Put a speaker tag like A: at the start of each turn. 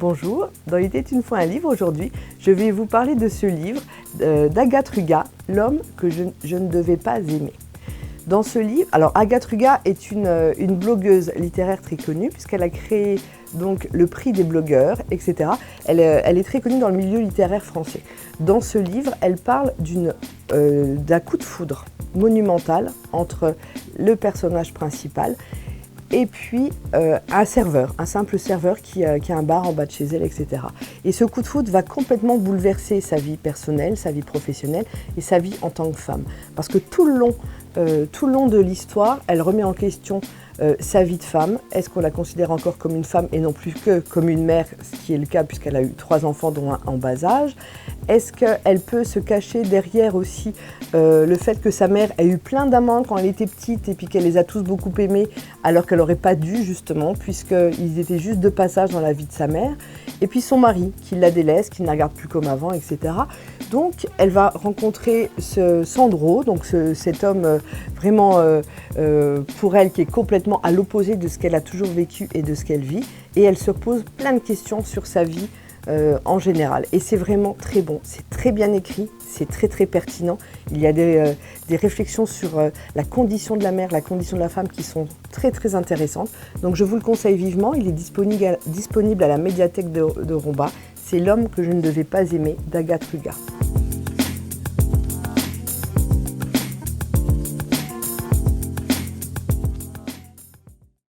A: Bonjour, dans Il était une fois un livre, aujourd'hui, je vais vous parler de ce livre d'Agathe Rugat, L'homme que je ne devais pas aimer. Dans ce livre, alors Agathe Rugat est une blogueuse littéraire très connue puisqu'elle a créé donc le prix des blogueurs, etc. Elle est très connue dans le milieu littéraire français. Dans ce livre, elle parle d'un coup de foudre monumental entre le personnage principal et puis un serveur, un simple serveur qui a un bar en bas de chez elle, etc. Et ce coup de foudre va complètement bouleverser sa vie personnelle, sa vie professionnelle et sa vie en tant que femme. Parce que tout le long de l'histoire, elle remet en question sa vie de femme. Est-ce qu'on la considère encore comme une femme et non plus que comme une mère, ce qui est le cas puisqu'elle a eu 3 enfants dont un en bas âge? Est-ce qu'elle peut se cacher derrière aussi le fait que sa mère a eu plein d'amants quand elle était petite et puis qu'elle les a tous beaucoup aimés alors qu'elle n'aurait pas dû justement puisqu'ils étaient juste de passage dans la vie de sa mère? Et puis son mari qui la délaisse, qui ne la regarde plus comme avant, etc. Donc elle va rencontrer ce Sandro, donc cet homme vraiment pour elle qui est complètement à l'opposé de ce qu'elle a toujours vécu et de ce qu'elle vit. Et elle se pose plein de questions sur sa vie en général. Et c'est vraiment très bon, c'est très bien écrit, c'est très pertinent. Il y a des réflexions sur la condition de la mère, la condition de la femme qui sont très intéressantes. Donc je vous le conseille vivement, il est disponible à la médiathèque de Romba. C'est L'homme que je ne devais pas aimer d'Agathe Rugat.